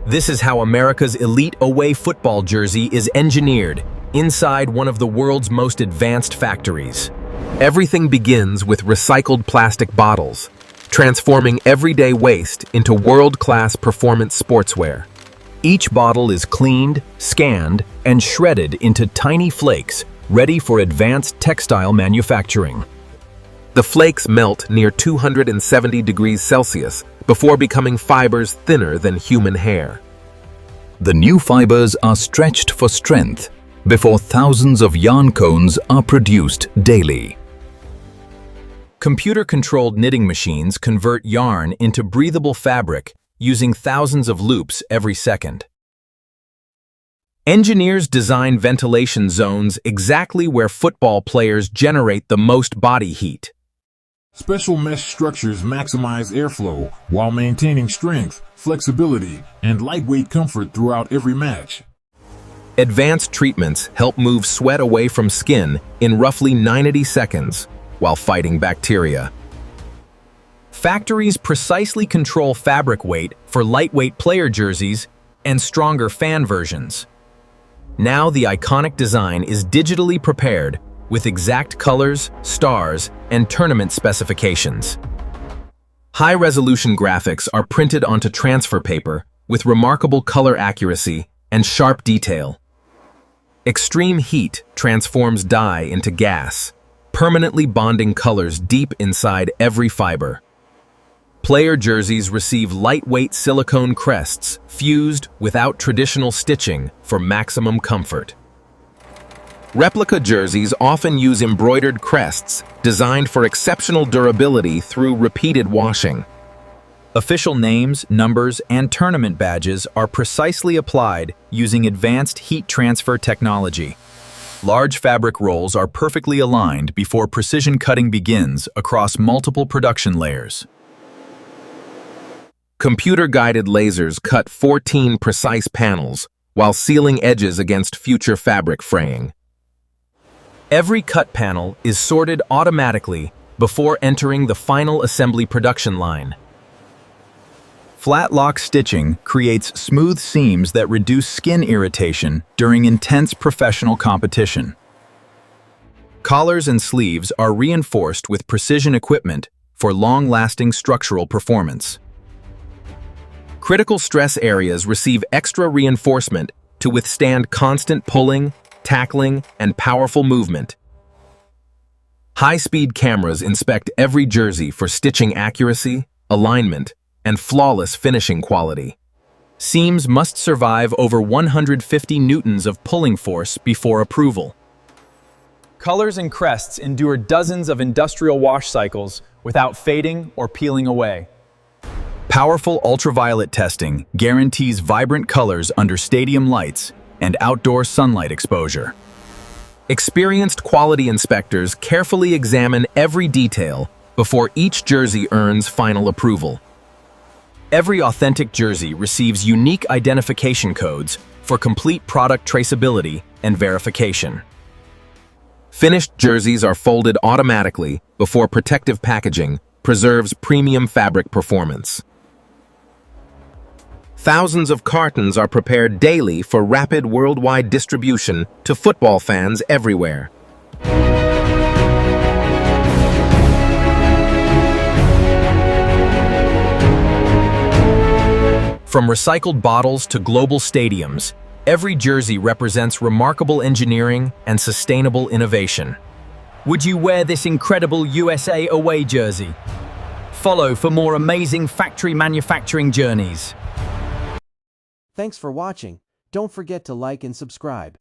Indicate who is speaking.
Speaker 1: This is how America's elite away football jersey is engineered inside one of the world's most advanced factories. Everything begins with recycled plastic bottles, transforming everyday waste into world-class performance sportswear. Each bottle is cleaned, scanned, and shredded into tiny flakes, ready for advanced textile manufacturing. The flakes melt near 270 degrees Celsius before becoming fibers thinner than human hair.
Speaker 2: The new fibers are stretched for strength before thousands of yarn cones are produced daily.
Speaker 1: Computer-controlled knitting machines convert yarn into breathable fabric using thousands of loops every second. Engineers design ventilation zones exactly where football players generate the most body heat.
Speaker 3: Special mesh structures maximize airflow while maintaining strength, flexibility, and lightweight comfort throughout every match.
Speaker 1: Advanced treatments help move sweat away from skin in roughly 90 seconds while fighting bacteria. Factories precisely control fabric weight for lightweight player jerseys and stronger fan versions. Now the iconic design is digitally prepared with exact colors, stars, and tournament specifications. High-resolution graphics are printed onto transfer paper with remarkable color accuracy and sharp detail. Extreme heat transforms dye into gas, permanently bonding colors deep inside every fiber. Player jerseys receive lightweight silicone crests fused without traditional stitching for maximum comfort. Replica jerseys often use embroidered crests designed for exceptional durability through repeated washing. Official names, numbers, and tournament badges are precisely applied using advanced heat transfer technology. Large fabric rolls are perfectly aligned before precision cutting begins across multiple production layers. Computer-guided lasers cut 14 precise panels while sealing edges against future fabric fraying. Every cut panel is sorted automatically before entering the final assembly production line. Flatlock stitching creates smooth seams that reduce skin irritation during intense professional competition. Collars and sleeves are reinforced with precision equipment for long-lasting structural performance. Critical stress areas receive extra reinforcement to withstand constant pulling, tackling, and powerful movement. High-speed cameras inspect every jersey for stitching accuracy, alignment, and flawless finishing quality. Seams must survive over 150 newtons of pulling force before approval. Colors and crests endure dozens of industrial wash cycles without fading or peeling away. Powerful ultraviolet testing guarantees vibrant colors under stadium lights and outdoor sunlight exposure. Experienced quality inspectors carefully examine every detail before each jersey earns final approval. Every authentic jersey receives unique identification codes for complete product traceability and verification. Finished jerseys are folded automatically before protective packaging preserves premium fabric performance. Thousands of cartons are prepared daily for rapid worldwide distribution to football fans everywhere. From recycled bottles to global stadiums, every jersey represents remarkable engineering and sustainable innovation.
Speaker 4: Would you wear this incredible USA away jersey? Follow for more amazing factory manufacturing journeys.
Speaker 5: Thanks for watching. Don't forget to like and subscribe.